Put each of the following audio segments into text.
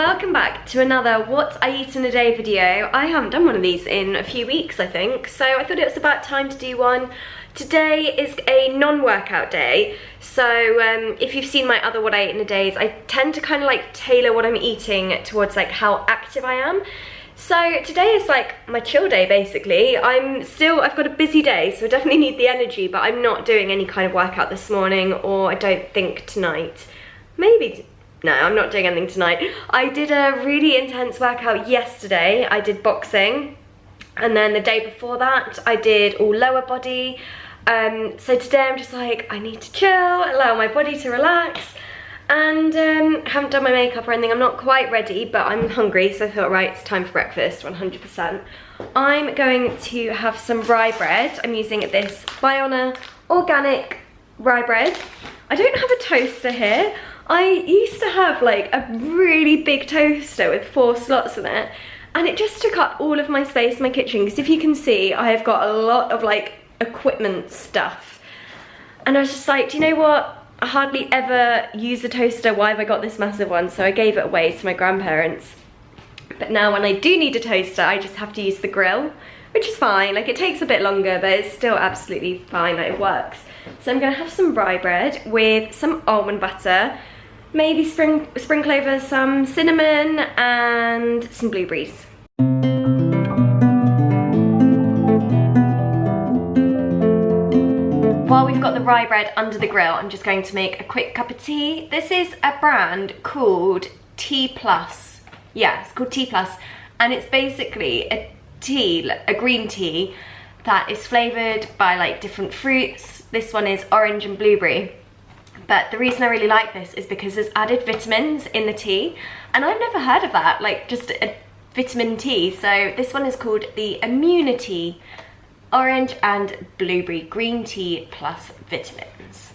Welcome back to another What I Eat in a Day video. I haven't done one of these in a few weeks, I think, so I thought it was about time to do one. Today is a non-workout day, so if you've seen my other What I Eat in a Days, I tend to kind of like tailor what I'm eating towards like how active I am. So today is like my chill day basically. I've got a busy day, so I definitely need the energy, but I'm not doing any kind of workout this morning, or I don't think tonight. No, I'm not doing anything tonight. I did a really intense workout yesterday. I did boxing, and then the day before that I did all lower body. So today I'm just like, I need to chill, allow my body to relax, and haven't done my makeup or anything. I'm not quite ready, but I'm hungry, so I thought, right, it's time for breakfast, 100%. I'm going to have some rye bread. I'm using this Butternut organic rye bread. I don't have a toaster here. I used to have like a really big toaster with 4 slots in it, and it just took up all of my space in my kitchen, because if you can see, I have got a lot of like equipment stuff. And I was just like, do you know what? I hardly ever use a toaster. Why have I got this massive one? So I gave it away to my grandparents. But now when I do need a toaster, I just have to use the grill, which is fine. Like, it takes a bit longer, but it's still absolutely fine. Like, it works. So I'm gonna have some rye bread with some almond butter, maybe sprinkle over some cinnamon and some blueberries. While we've got the rye bread under the grill, I'm just going to make a quick cup of tea. This is a brand called T+. Yeah, it's called T+, and it's basically a tea, a green tea that is flavoured by like different fruits. This one is orange and blueberry. But the reason I really like this is because there's added vitamins in the tea, and I've never heard of that, like just a vitamin tea. So this one is called the Immunity Orange and Blueberry Green Tea Plus Vitamins.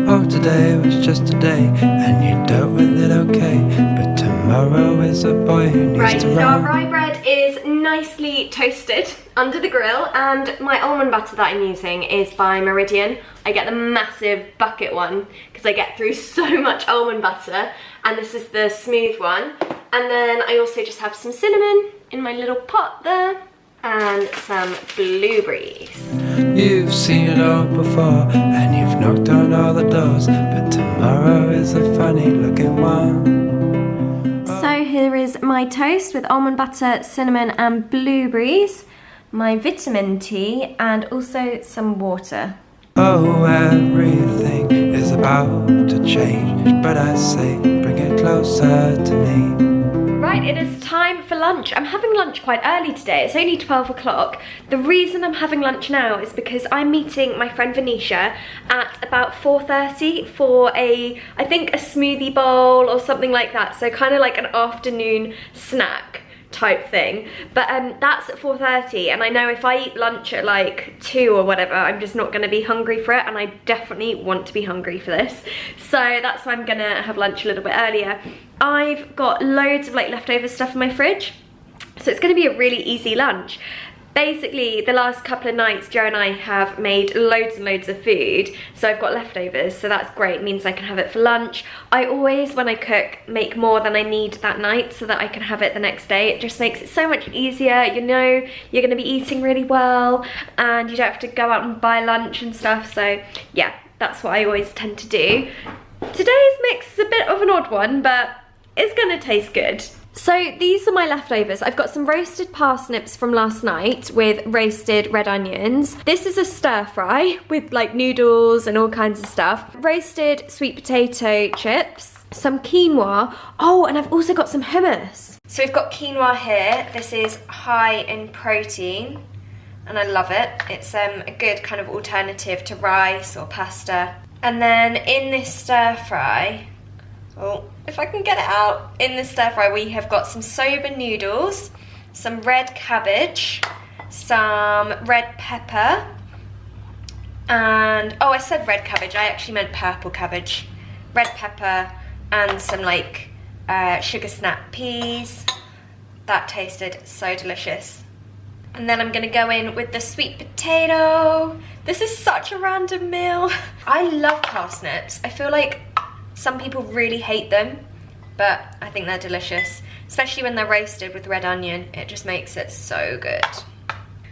Oh, today was just a day, and you dealt with it okay, but tomorrow is a boy who needs to run. Right, so our rye bread is nicely toasted under the grill, and my almond butter that I'm using is by Meridian. I get the massive bucket one because I get through so much almond butter, and this is the smooth one. And then I also just have some cinnamon in my little pot there, and some blueberries. You've seen it all before, and you've knocked on all the doors, but tomorrow is a funny looking one. So here is my toast with almond butter, cinnamon and blueberries, my vitamin tea, and also some water. Oh, everything is about to change, but I say bring it closer to me. Right, it is time for lunch. I'm having lunch quite early today. It's only 12 o'clock. The reason I'm having lunch now is because I'm meeting my friend Venetia at about 4:30 for I think a smoothie bowl or something like that. So kind of like an afternoon snack type thing. But that's at 4:30, and I know if I eat lunch at like 2 or whatever, I'm just not gonna be hungry for it, and I definitely want to be hungry for this. So that's why I'm gonna have lunch a little bit earlier. I've got loads of like leftover stuff in my fridge, so it's gonna be a really easy lunch. Basically, the last couple of nights, Joe and I have made loads and loads of food, so I've got leftovers, so that's great. It means I can have it for lunch. I always, when I cook, make more than I need that night so that I can have it the next day. It just makes it so much easier. You know you're gonna be eating really well, and you don't have to go out and buy lunch and stuff, so yeah, that's what I always tend to do. Today's mix is a bit of an odd one, but it's gonna taste good. So these are my leftovers. I've got some roasted parsnips from last night with roasted red onions. This is a stir fry with like noodles and all kinds of stuff. Roasted sweet potato chips, some quinoa. Oh, and I've also got some hummus. So we've got quinoa here. This is high in protein, and I love it. It's a good kind of alternative to rice or pasta. And then in this stir fry, oh, if I can get it out, in the stir fry we have got some soba noodles, some red cabbage, some red pepper, and, oh, I said red cabbage, I actually meant purple cabbage. Red pepper and some like sugar snap peas. That tasted so delicious. And then I'm gonna go in with the sweet potato. This is such a random meal. I love parsnips. I feel like some people really hate them, but I think they're delicious. especially when they're roasted with red onion. It just makes it so good.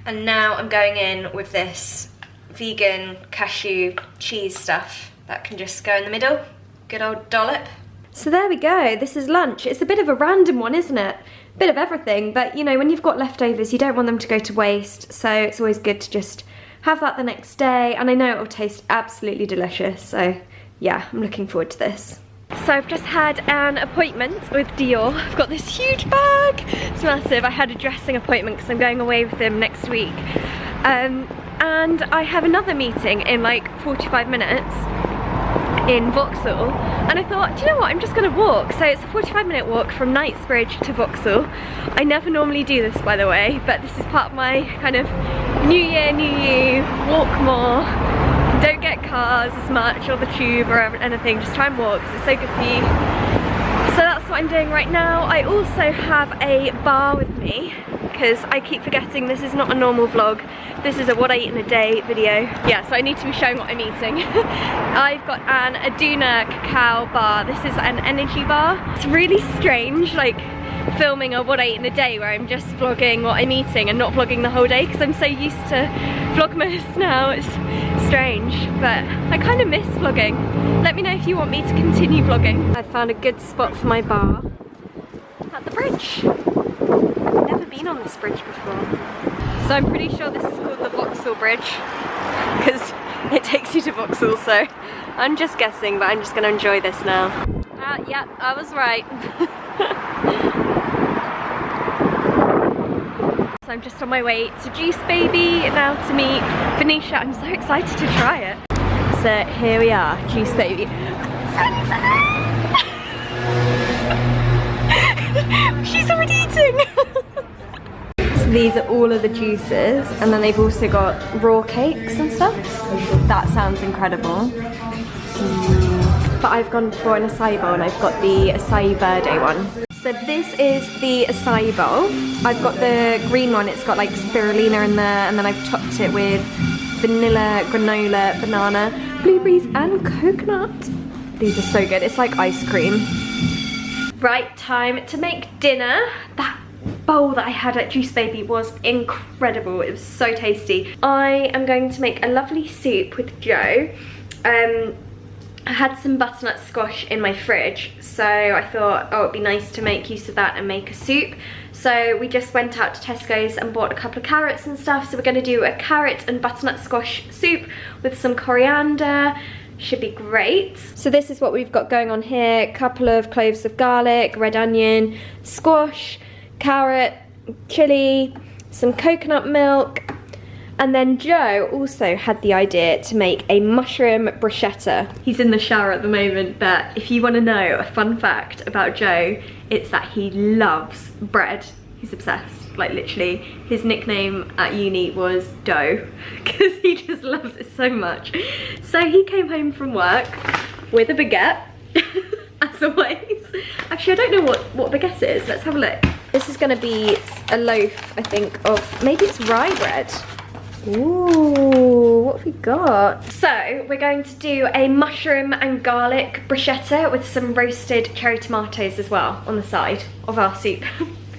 And now I'm going in with this vegan cashew cheese stuff that can just go in the middle. Good old dollop. So there we go, this is lunch. It's a bit of a random one, isn't it? Bit of everything, but you know, when you've got leftovers, you don't want them to go to waste, so it's always good to just have that the next day, and I know it will taste absolutely delicious, so yeah, I'm looking forward to this. So I've just had an appointment with Dior. I've got this huge bag, it's massive. I had a dressing appointment because I'm going away with them next week. And I have another meeting in like 45 minutes in Vauxhall, and I thought, do you know what, I'm just gonna walk. So it's a 45-minute walk from Knightsbridge to Vauxhall. I never normally do this, by the way, but this is part of my kind of new year, new you, walk more, don't get cars as much or the tube or anything, just try and walk because it's so good for you. So that's what I'm doing right now. I also have a bar with me because I keep forgetting this is not a normal vlog. This is a what I eat in a day video. Yeah, so I need to be showing what I'm eating. I've got an Aduna cacao bar. This is an energy bar. It's really strange, like filming a what I eat in a day where I'm just vlogging what I'm eating and not vlogging the whole day because I'm so used to Vlogmas now. It's strange, but I kind of miss vlogging. Let me know if you want me to continue vlogging. I found a good spot for my bar at the bridge. I've never been on this bridge before. So I'm pretty sure this is called the Vauxhall Bridge because it takes you to Vauxhall, so I'm just guessing, but I'm just going to enjoy this now. Yeah, I was right. So I'm just on my way to Juice Baby now to meet Venetia. I'm so excited to try it. So here we are, Juice Baby. She's already eating. So these are all of the juices, and then they've also got raw cakes and stuff. That sounds incredible. But I've gone for an Acai Bowl, and I've got the Acai Verde one. So this is the Acai Bowl. I've got the green one, it's got like spirulina in there, and then I've topped it with vanilla, granola, banana, blueberries and coconut. These are so good, it's like ice cream. Right, time to make dinner. That bowl that I had at Juice Baby was incredible, it was so tasty. I am going to make a lovely soup with Joe. I had some butternut squash in my fridge, so I thought, oh, it'd be nice to make use of that and make a soup. So we just went out to Tesco's and bought a couple of carrots and stuff. So we're going to do a carrot and butternut squash soup with some coriander. Should be great. So this is what we've got going on here. A couple of cloves of garlic, red onion, squash, carrot, chilli, some coconut milk. And then Joe also had the idea to make a mushroom bruschetta. He's in the shower at the moment, but if you want to know a fun fact about Joe, it's that he loves bread. He's obsessed, like literally. His nickname at uni was Dough, because he just loves it so much. So he came home from work with a baguette, as always. Actually, I don't know what baguette it is. Let's have a look. This is going to be a loaf, I think, of, maybe it's rye bread. Ooh, what have we got? So we're going to do a mushroom and garlic bruschetta with some roasted cherry tomatoes as well on the side of our soup.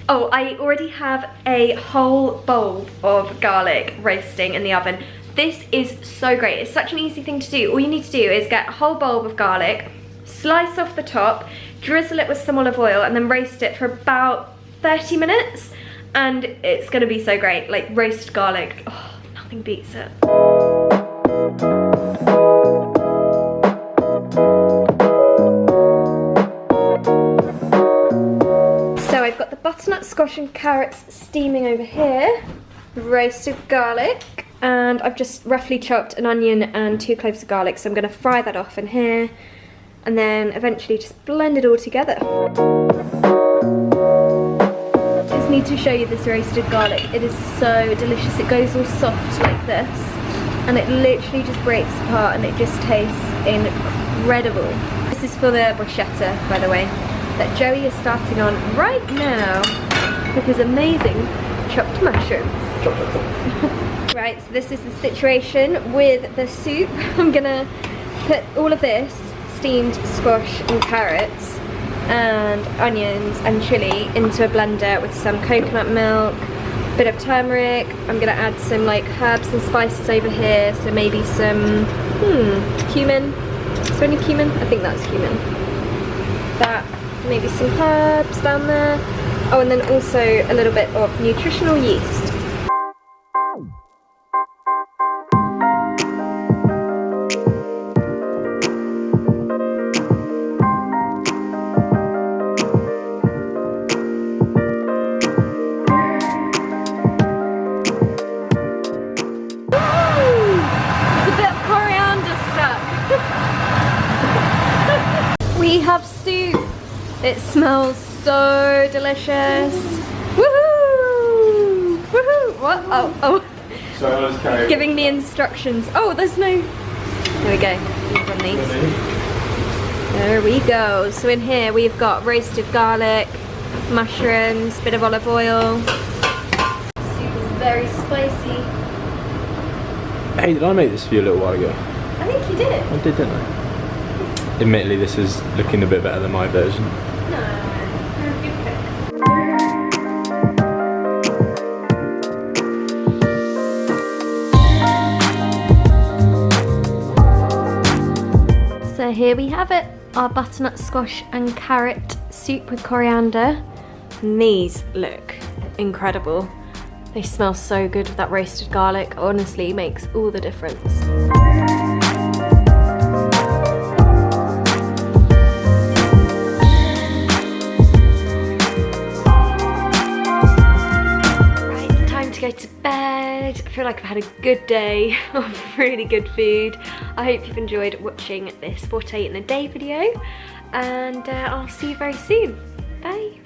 Oh, I already have a whole bowl of garlic roasting in the oven. This is so great. It's such an easy thing to do. All you need to do is get a whole bowl of garlic, slice off the top, drizzle it with some olive oil, and then roast it for about 30 minutes. And it's gonna be so great, like roast garlic. Oh, nothing beats it. So I've got the butternut squash and carrots steaming over here, roasted garlic, and I've just roughly chopped an onion and 2 cloves of garlic, so I'm gonna fry that off in here, and then eventually just blend it all together. Just need to show you this roasted garlic. It is so delicious. It goes all soft like this, and it literally just breaks apart, and it just tastes incredible. This is for the bruschetta, by the way, that Joey is starting on right now with his amazing chopped mushrooms. Right, so this is the situation with the soup. I'm gonna put all of this steamed squash and carrots and onions and chili into a blender with some coconut milk, bit of turmeric. I'm gonna add some like herbs and spices over here, so maybe some cumin. Is there any cumin? I think that's cumin. That, maybe some herbs down there. Oh, and then also a little bit of nutritional yeast. We have soup. It smells so delicious. Woohoo! Woohoo! What? Oh. So giving me instructions. Oh, there's no. Here we go. We've done these. There we go. So in here we've got roasted garlic, mushrooms, bit of olive oil. Soup is very spicy. Hey, did I make this for you a little while ago? I think you did. I did, didn't I? Admittedly, this is looking a bit better than my version. No, you're a good cook. So here we have it, our butternut squash and carrot soup with coriander. And these look incredible. They smell so good with that roasted garlic. Honestly, makes all the difference. Go to bed. I feel like I've had a good day of really good food. I hope you've enjoyed watching this 48 in a day video, and I'll see you very soon. Bye.